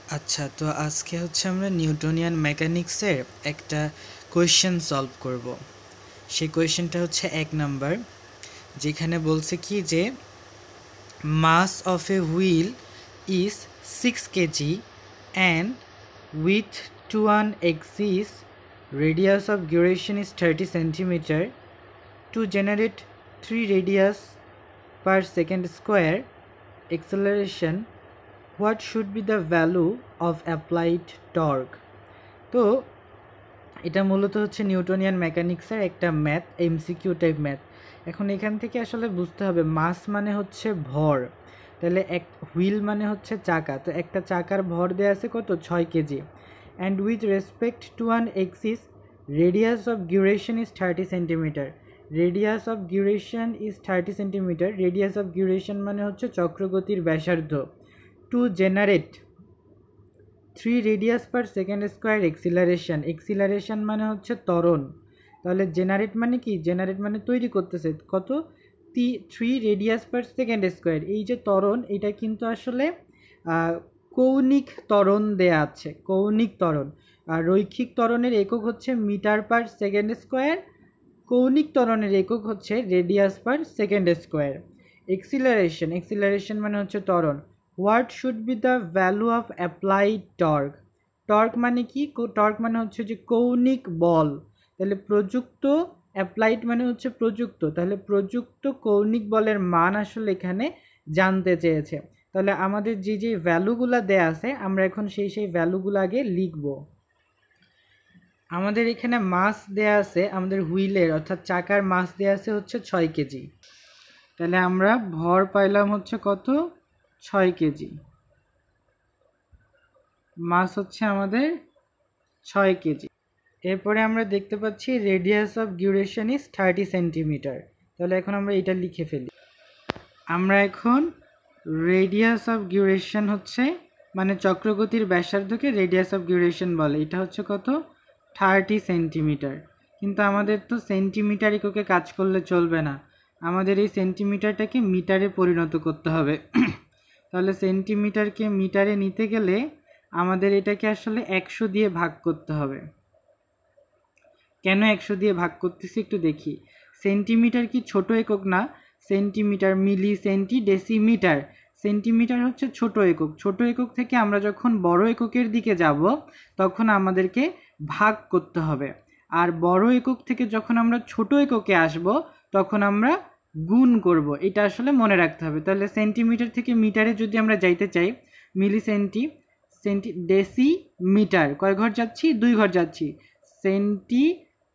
আচ্ছা, তো আজকে হচ্ছে আমরা নিউটনিয়ান মেকানিক্সের একটা কোয়েশ্চেন সলভ করব। সেই কোয়েশ্চেনটা হচ্ছে 1 নাম্বার, যেখানে বলছে কি যে mass of a wheel is 6 KG and with to an axis radius of gyration is 30 centimeter. To generate 3 radius per second square acceleration, what should be the value of applied torque? তো এটা মূলত হচ্ছে Newtonian মেকানিক্সের একটা math, MCQ type math. এখন এখান থেকে আসলে বুঝতে হবে মাস মানে হচ্ছে ভর, তাহলে এক হুইল মানে হচ্ছে চাকা, তো একটা চাকার ভর দেওয়া আছে কত 6 KG, and with respect to an axis radius of gyration is 30 centimetre. Radius of gyration is 30 centimetre, radius of gyration মানে হচ্ছে চক্রগতির ব্যাসার্ধ। To generate 3 radius per second square acceleration, acceleration মানে হচ্ছে ত্বরণ, তাহলে জেনারেট মানে কি, জেনারেট মানে তৈরি করতেছে কত 3 রেডিয়াস পার সেকেন্ড স্কোয়ার। এই যে ত্বরণ, এটা কিন্তু আসলে কৌণিক ত্বরণ দেয়া আছে, কৌণিক ত্বরণ। আর রৈখিক ত্বরণের একক হচ্ছে মিটার পার সেকেন্ড স্কোয়ার, কৌণিক ত্বরণের একক হচ্ছে radius per second square. Acceleration, acceleration মানে হচ্ছে ত্বরণ। What should be the value of applied torque? Torque মানে কি, টর্ক মানে হচ্ছে যে কৌণিক বল, তাহলে প্রযুক্ত, অ্যাপ্লাইড মানে হচ্ছে প্রযুক্ত, তাহলে প্রযুক্ত কৌণিক বলের মান আসলে এখানে জানতে চেয়েছে। তাহলে আমাদের যে যে ভ্যালুগুলো দেয়া আছে আমরা এখন সেই ভ্যালুগুলো আগে লিখব। আমাদের এখানে মাস দেয়া আছে, আমাদের হুইলের অর্থাৎ চাকার মাস দেয়া আছে হচ্ছে 6 কেজি, তাহলে আমরা ভর পাইলাম হচ্ছে কত 6 কেজি, মাস হচ্ছে আমাদের 6 কেজি। এরপরে আমরা দেখতে পাচ্ছি radius of gyration is 30 centimetre, তাহলে এখন আমরা এটা লিখে ফেলি। আমরা এখন রেডিয়াস অফ গিউরেশন হচ্ছে মানে চক্রগতির ব্যাসার্ধকে রেডিয়াস অফ গিউরেশন বলে, এটা হচ্ছে কত 30 সেন্টিমিটার। কিন্তু আমাদের তো সেন্টিমিটার এককে কাজ করলে চলবে না, আমাদের এই সেন্টিমিটারটাকে মিটারে পরিণত করতে হবে। তাহলে সেন্টিমিটারকে মিটারে নিতে গেলে আমাদের এটাকে আসলে 100 দিয়ে ভাগ করতে হবে। কেন 100 দিয়ে ভাগ করতেছি একটু দেখি। সেন্টিমিটার কি ছোট একক না, সেন্টিমিটার, মিলি, সেন্টি, ডেসিমিটার। সেন্টিমিটার হচ্ছে ছোট একক, ছোট একক থেকে আমরা যখন বড় এককের দিকে যাব তখন আমাদেরকে ভাগ করতে হবে, আর বড় একক থেকে যখন আমরা ছোট এককে আসব তখন আমরা গুণ করব, এটা আসলে মনে রাখতে হবে। তাহলে সেন্টিমিটার থেকে মিটারে যদি আমরা যাইতে চাই, মিলি সেন্টি, সেন্টি, ডেসিমিটার, কয় ঘর যাচ্ছি 2 ঘর যাচ্ছি, সেন্টি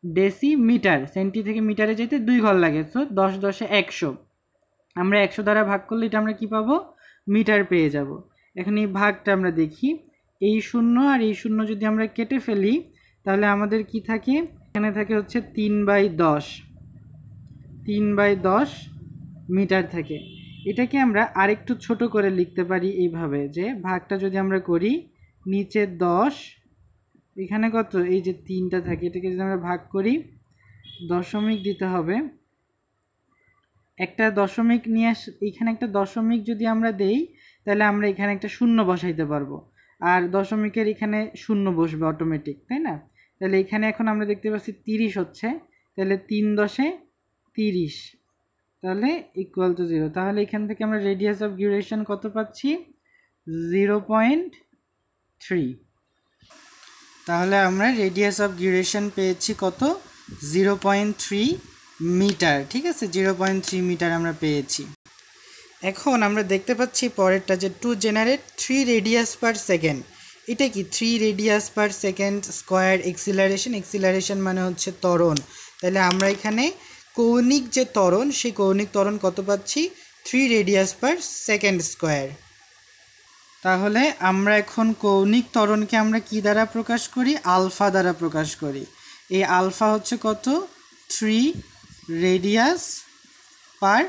ডেসিমিটার, সেন্টি থেকে মিটারে যেতে 2 ঘর লাগে, তো 10 10 100, আমরা 100 দ্বারা ভাগ করলে এটা আমরা কি পাবো, মিটার পেয়ে যাব। এখন এই ভাগটা আমরা দেখি, এই শূন্য আর এই শূন্য যদি আমরা কেটে ফেলি তাহলে আমাদের কি থাকে, এখানে থাকে হচ্ছে 3/10, 3/10 মিটার থাকে। এটাকে আমরা আরেকটু ছোট করে লিখতে পারি এইভাবে, যে ভাগটা যদি আমরা করি নিচে 10, এখানে কত, এই যে 3টা থাকে, এটাকে যদি আমরা ভাগ করি দশমিক দিতে হবে, একটা দশমিক নিয়ে এখানে একটা দশমিক যদি আমরা দেই তাহলে আমরা এখানে একটা শূন্য বসাইতে পারবো, আর দশমিকের এখানে শূন্য বসবে অটোমেটিক, তাই না? তাহলে এখানে এখন আমরা দেখতে পাচ্ছি 30 হচ্ছে, তাহলে 3 10 30, তাহলে ইকুয়াল টু 0। তাহলে এখান থেকে আমরা রেডিয়াস অফ গিউরেশন কত পাচ্ছি, 0.3। তাহলে আমরা রেডিয়াস অফ গিউরেশন পেয়েছি কত, 0.3 মিটার, ঠিক আছে, 0.3 মিটার আমরা পেয়েছি। এখন আমরা দেখতে পাচ্ছি পরেরটা, যে two generate 3 radius per second, এটা কি 3 radius per second square acceleration, acceleration মানে হচ্ছে ত্বরণ, তাহলে আমরা এখানে কৌণিক যে ত্বরণ সেই কৌণিক ত্বরণ কত পাচ্ছি, 3 রেডিয়াস পার সেকেন্ড স্কোয়ার। তাহলে আমরা এখন কৌণিক ত্বরণকে আমরা কি দ্বারা প্রকাশ করি, আলফা দ্বারা প্রকাশ করি। এই আলফা হচ্ছে কত, 3 রেডিয়াস পার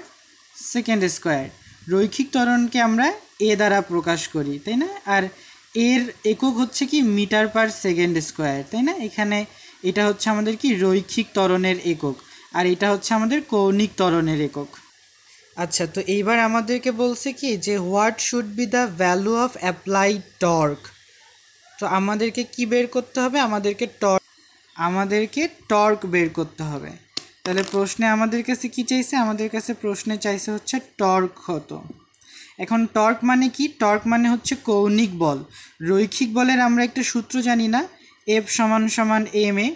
সেকেন্ড স্কোয়ার। রৈখিক ত্বরণকে আমরা এ দ্বারা প্রকাশ করি, তাই না? আর এর একক হচ্ছে কি মিটার পার সেকেন্ড স্কোয়ার, তাই না? এখানে এটা হচ্ছে আমাদের কি রৈখিক ত্বরণের একক, আর এটা হচ্ছে আমাদের কৌণিক ত্বরণের একক। আচ্ছা, তো এইবার আমাদেরকে বলছে কি যে what should be the value of applied torque? তো আমাদেরকে কি বের করতে হবে? আমাদেরকে টর্ক বের করতে হবে। তাহলে প্রশ্নে আমাদের কাছে কি চাইছে? আমাদের কাছে প্রশ্নে চাইছে হচ্ছে টর্ক কত। এখন টর্ক মানে কি? টর্ক মানে হচ্ছে কৌণিক বল। রৈখিক বলের আমরা একটা সূত্র জানি না, F = ma।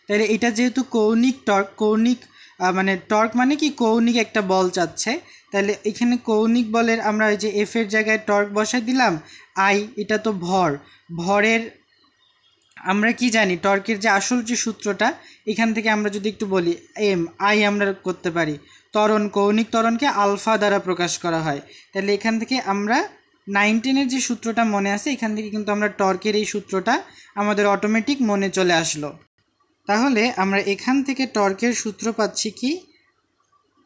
তাহলে এটা যেহেতু কৌণিক টর্ক, মানে টর্ক মানে কি কৌণিক একটা বল চাচ্ছে, তাহলে এখানে কৌণিক বলের আমরা ওই যে F এর জায়গায় টর্ক বসাই দিলাম। I এটা তো ভরের আমরা কি জানি? টর্কের যে আসল যে সূত্রটা, এখান থেকে আমরা যদি একটু বলি I আমরা করতে পারি কৌণিক ত্বরণকে আলফা দ্বারা প্রকাশ করা হয়। তাহলে এখান থেকে আমরা 9-10-এর যে সূত্রটা মনে আছে, এখান থেকে কিন্তু আমরা টর্কের এই সূত্রটা আমাদের অটোমেটিক মনে চলে আসলো। তাহলে আমরা এখান থেকে টর্কের সূত্র পাচ্ছি কি?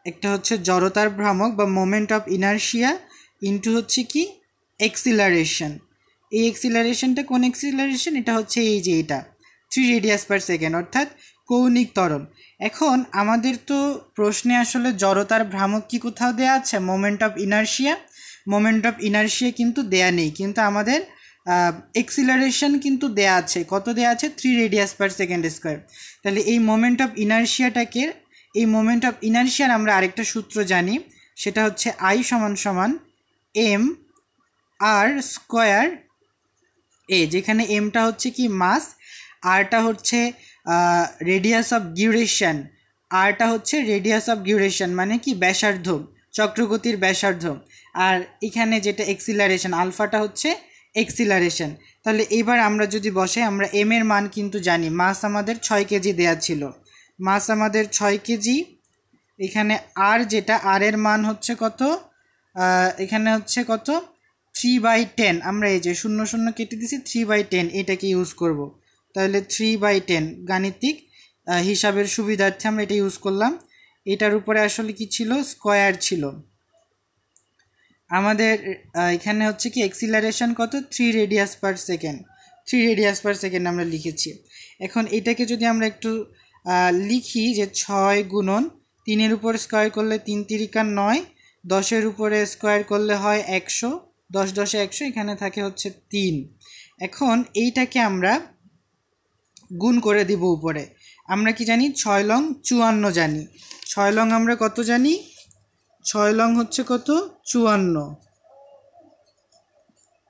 একটা হচ্ছে জড়তার ভ্রামক বা মোমেন্ট অফ ইনারশিয়া ইনটু হচ্ছে কি এক্সিলারেশন। এই এক্সিলারেশনটা কোন এক্সিলারেশন? এটা হচ্ছে এই যে এটা 3 রেডিয়াস/সেকেন্ড, অর্থাৎ কৌণিক ত্বরণ। এখন আমাদের তো প্রশ্নে আসলে জড়তার ভ্রামক কি কোথাও দেয়া আছে? মোমেন্ট অফ ইনারশিয়া কিন্তু দেয়া নেই, কিন্তু আমাদের এক্সিলারেশন কিন্তু দেয়া আছে। কত দেয়া আছে? 3 রেডিয়াস/সেকেন্ড²। তাহলে এই মোমেন্ট অফ ইনারশিয়ার আমরা আরেকটা সূত্র জানি, সেটা হচ্ছে I = mr²a, যেখানে mটা হচ্ছে কি মাস, আরটা হচ্ছে রেডিয়াস অফ ডিউরেশন, মানে কি ব্যাসার্ধ, চক্রগতির ব্যাসার্ধ। আর এখানে যেটা এক্সিলারেশন, আলফাটা হচ্ছে এক্সিলারেশন। তাহলে এবার আমরা যদি বসাই, আমরা m এর মান কিন্তু জানি, মাস আমাদের 6 কেজি দেয়া ছিল, মাস আমাদের 6 কেজি। এখানে আর যেটা আর এর মান হচ্ছে কত? এখানে হচ্ছে কত? 3/10। আমরা এই যে 0 0 কেটে দিছি, 3/10 এটাকে ইউজ করব। তাহলে 3/10 গাণিতিক হিসাবের সুবিধার্থে আমরা এটা ইউজ করলাম। এটার উপরে আসলে কি ছিল? স্কয়ার ছিল। আমাদের এখানে হচ্ছে কি এক্সিলারেশন কত? 3 রেডিয়াস/সেকেন্ড আমরা লিখেছি। এখন এটাকে যদি আমরা একটু লিখি যে 6 গুণন 3-এর উপর স্কয়ার করলে 3 × 9, 10-এর উপরে স্কয়ার করলে হয় 100, 10 10 100, এখানে থাকে হচ্ছে 3। এখন এইটাকে আমরা গুণ করে দিব উপরে। আমরা কি জানি? 6 লং 54 জানি। 6 লং আমরা কত জানি? 6 লং হচ্ছে কত? 54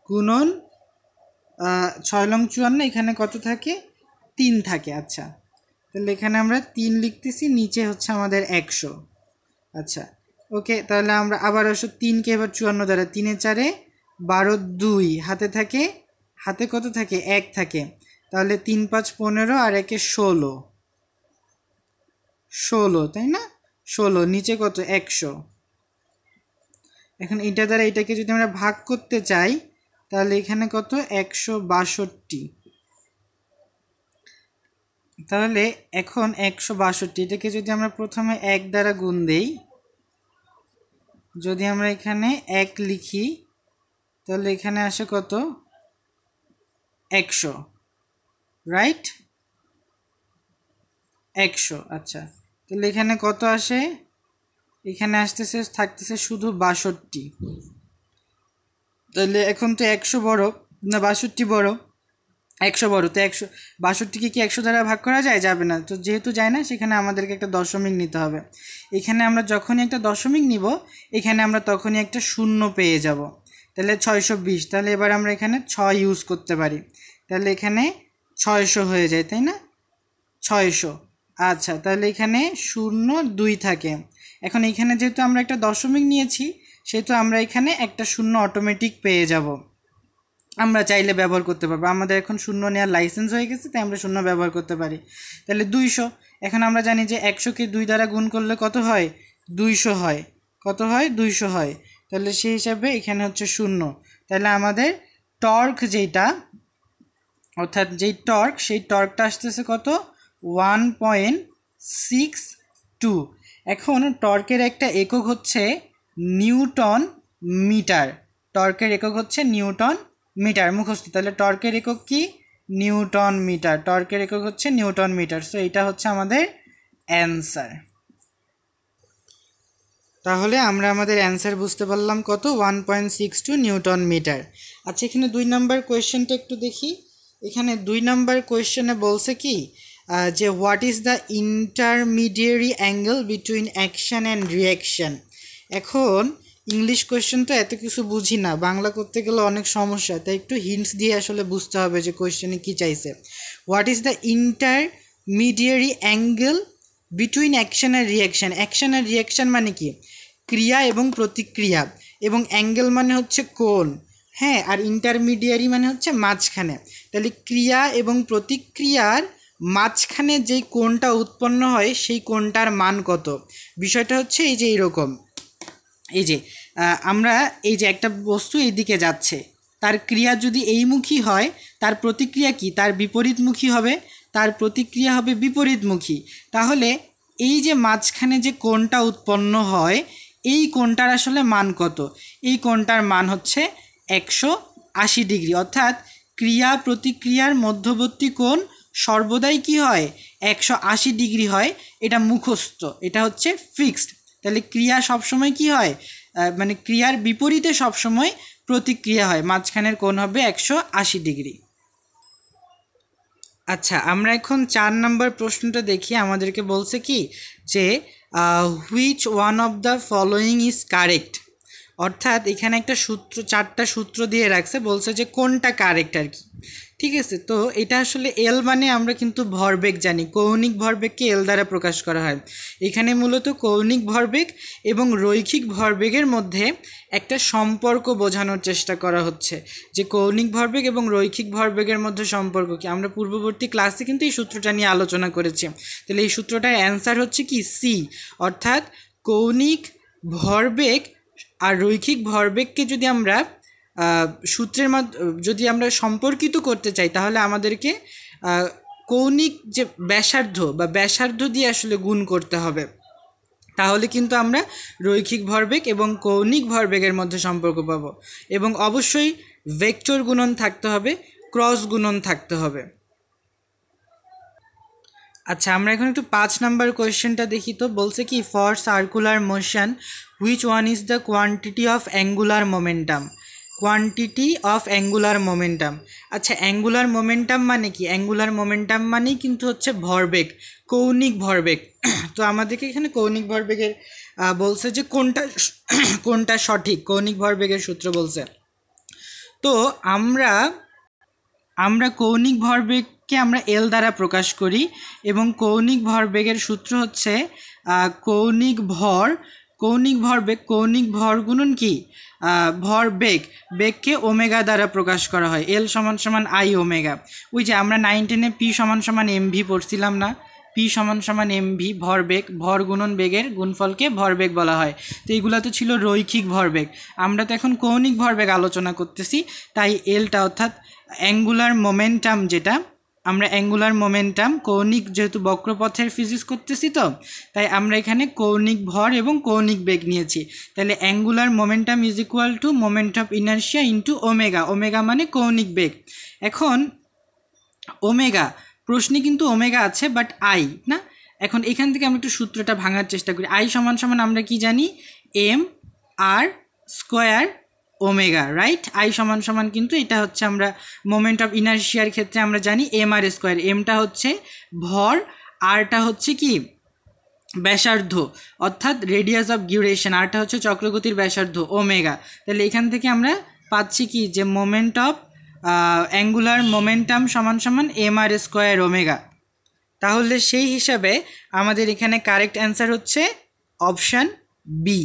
গুণন 6 লং 54, এখানে কত থাকে? 3 থাকে। আচ্ছা, তাহলে এখানে আমরা 3 লিখতেছি, নিচে হচ্ছে আমাদের 100। আচ্ছা, ওকে, তাহলে আমরা আবার 3কে এবার 54 দ্বারা, 3 × 4 = 12, 2 হাতে কত থাকে? 1 থাকে। তাহলে 3 × 5 = 15 আর 1 = 16, তাই না? 16, নিচে কত? 100। এখন এটা দ্বারা এটাকে যদি আমরা ভাগ করতে চাই, তাহলে এখানে কত? 162। তাহলে এখন 162, এটাকে যদি আমরা প্রথমে 1 দ্বারা গুণ দেই, যদি আমরা এখানে 1 লিখি, তাহলে এখানে আসে কত? 100, রাইট? 100। আচ্ছা, তাহলে এখানে কত আসে? এখানে থাকতেছে শুধু 62। তাহলে এখন তো 100 বড় না 62 বড়? 100 বড়। তো 162কে কি 100 দ্বারা ভাগ করা যায়? যাবে না। তো যেহেতু যায় না, সেখানে আমাদেরকে একটা দশমিক নিতে হবে। এখানে আমরা যখনই একটা দশমিক নিব, এখানে আমরা তখনই একটা শূন্য পেয়ে যাব। তাহলে 620। তাহলে এবার আমরা এখানে 6 ইউজ করতে পারি, তাহলে এখানে 600 হয়ে যায়, তাই না? 600। আচ্ছা, তাহলে এখানে 0 2 থাকে। এখন এখানে যেহেতু আমরা একটা দশমিক নিয়েছি, সেহেতু আমরা এখানে একটা শূন্য অটোমেটিক পেয়ে যাব। আমরা চাইলে ব্যবহার করতে পারবো, আমাদের এখন শূন্য নেওয়ার লাইসেন্স হয়ে গেছে, তাই আমরা শূন্য ব্যবহার করতে পারি। তাহলে 200। এখন আমরা জানি যে 100কে 2 দ্বারা গুণ করলে কত হয়? 200 হয়। কত হয়? 200 হয়। তাহলে সেই হিসাবে এখানে হচ্ছে 0। তাহলে আমাদের টর্ক যেটা, অর্থাৎ যেই টর্ক, সেই টর্কটা আসতেছে কত? 1.62। এখন টর্কের একটা একক হচ্ছে নিউটন মিটার। টর্কের একক হচ্ছে নিউটন মিটার, মুখস্থ। তাহলে টর্কের একক কি? Newton metre. টর্কের একক হচ্ছে নিউটন মিটার। সো এটা হচ্ছে আমাদের অ্যান্সার। তাহলে আমরা আমাদের অ্যান্সার বুঝতে পারলাম কত, 1.62 নিউটন মিটার। আচ্ছা, এখানে 2 নাম্বার কোয়েশ্চেনটা একটু দেখি। এখানে 2 নাম্বার কোয়েশ্চেনে বলছে কি যে what is the intermediary angle between action and reaction. এখন ইংলিশ কোয়েশ্চেন তো এত কিছু বুঝি না, বাংলা করতে গেলে অনেক সমস্যা, তাই একটু হিন্টস দিয়ে আসলে বুঝতে হবে যে কোয়েশ্চেনে কী চাইছে। What is the intermediary angle between action আর রিয়াকশান। অ্যাকশন আর রিয়াকশান মানে কি, ক্রিয়া এবং প্রতিক্রিয়া, এবং অ্যাঙ্গেল মানে হচ্ছে কোণ, হ্যাঁ, আর ইন্টারমিডিয়ারি মানে হচ্ছে মাঝখানে। তাহলে ক্রিয়া এবং প্রতিক্রিয়ার মাঝখানে যেই কোণটা উৎপন্ন হয় সেই কোণটার মান কত। বিষয়টা হচ্ছে এই যে এইরকম, এই যে আমরা এই যে একটা বস্তু এই দিকে যাচ্ছে, তার ক্রিয়া যদি এইমুখী হয়, তার প্রতিক্রিয়া কি, তার বিপরীতমুখী হবে, তার প্রতিক্রিয়া হবে বিপরীতমুখী। তাহলে এই যে মাঝখানে যে কোণটা উৎপন্ন হয় এই কোণটার আসলে মান কত। এই কোণটার মান হচ্ছে 180 ডিগ্রি, অর্থাৎ ক্রিয়া প্রতিক্রিয়ার মধ্যবর্তী কোণ সর্বদাই কি হয়, 180 ডিগ্রি হয়। এটা মুখস্থ, এটা হচ্ছে ফিক্সড। তাহলে ক্রিয়া সবসময় কি হয়, মানে ক্রিয়ার বিপরীতে সবসময় প্রতিক্রিয়া হয়, মাঝখানের কোণ হবে 180 ডিগ্রি। আচ্ছা, আমরা এখন 4 নম্বর প্রশ্নটা দেখি। আমাদেরকে বলছে কি যে which one of the following is correct, অর্থাৎ এখানে একটা সূত্র, 4টা সূত্র দিয়ে রাখছে, বলছে যে কোনটা কারেক্ট আর কি। ঠিক আছে, তো এটা আসলে এল মানে আমরা কিন্তু ভরবেগ জানি, কৌণিক ভরবেগকে এল দ্বারা প্রকাশ করা হয়। এখানে মূলত কৌণিক ভরবেগ এবং রৈখিক ভরবেগের মধ্যে একটা সম্পর্ক বোঝানোর চেষ্টা করা হচ্ছে, যে কৌণিক ভরবেগ এবং রৈখিক ভরবেগের মধ্যে সম্পর্ক কি। আমরা পূর্ববর্তী ক্লাসে কিন্তু এই সূত্রটা নিয়ে আলোচনা করেছি। তাহলে এই সূত্রটার অ্যান্সার হচ্ছে কি সি, অর্থাৎ কৌণিক ভরবেগ আর রৈখিক ভরবেগকে যদি আমরা সূত্রের যদি আমরা সম্পর্কিত করতে চাই, তাহলে আমাদেরকে কৌণিক যে ব্যাসার্ধ বা ব্যাসার্ধ দিয়ে আসলে গুণ করতে হবে। তাহলে কিন্তু আমরা রৈখিক ভরবেগ এবং কৌণিক ভরবেগের মধ্যে সম্পর্ক পাবো। এবং অবশ্যই ভেক্টর গুণন থাকতে হবে, ক্রস গুণন থাকতে হবে। আচ্ছা, আমরা এখন একটু 5 নাম্বার কোয়েশ্চেনটা দেখি। তো বলছে কি for circular motion which one is the quantity of angular momentum. Quantity of angular momentum. আচ্ছা, অ্যাঙ্গুলার মোমেন্টাম মানে কি, অ্যাঙ্গুলার মোমেন্টাম মানেই কিন্তু হচ্ছে ভরবেগ, কৌণিক ভরবেগ। তো আমাদেরকে এখানে কৌণিক ভরবেগের বলছে যে কোনটা সঠিক, কৌণিক ভরবেগের সূত্র বলছে। তো আমরা কৌণিক ভরবেগকে আমরা এল দ্বারা প্রকাশ করি, এবং কৌণিক ভরবেগের সূত্র হচ্ছে কৌণিক ভর গুণন কি ভরবেগ, বেগকে ওমেগা দ্বারা প্রকাশ করা হয়। এল সমান সমান আই ওমেগা। ওই যে আমরা 9-10-এ পি সমান সমান এমভি পড়ছিলাম না, পি সমান সমান এমভি, ভরবেগ, ভর গুণন বেগের গুণফলকে ভরবেগ বলা হয়। তো এইগুলো তো ছিল রৈখিক ভরবেগ, আমরা তো এখন কৌণিক ভরবেগ আলোচনা করতেছি। তাই এলটা অর্থাৎ অ্যাঙ্গুলার মোমেন্টাম, যেটা আমরা অ্যাঙ্গুলার মোমেন্টাম, কৌণিক যেহেতু বক্রপথের ফিজিক্স করতেছি, তো তাই আমরা এখানে কৌণিক ভর এবং কৌণিক বেগ নিয়েছি। তাহলে angular momentum is equal to moment of inertia into omega. Omega মানে কৌণিক বেগ। এখন ওমেগা, প্রশ্নে কিন্তু ওমেগা আছে বাট আই না। এখন এখান থেকে আমরা একটু সূত্রটা ভাঙার চেষ্টা করি। আই সমান সমান আমরা কি জানি, M R square omega, right. I সমান সমান কিন্তু এটা হচ্ছে আমরা মোমেন্ট অফ ইনার্শিয়ার ক্ষেত্রে আমরা জানি এম আর স্কোয়ার। এমটা হচ্ছে ভর, আরটা হচ্ছে কি ব্যাসার্ধ, অর্থাৎ রেডিয়াস অফ গিউরেশন, আরটা হচ্ছে চক্রগতির ব্যাসার্ধ ওমেগা। তাহলে এখান থেকে আমরা পাচ্ছি কি যে মোমেন্ট অফ অ্যাঙ্গুলার মোমেন্টাম সমান সমান এম আর স্কোয়ার ওমেগা। তাহলে সেই হিসাবে আমাদের এখানে কারেক্ট অ্যান্সার হচ্ছে অপশান বি।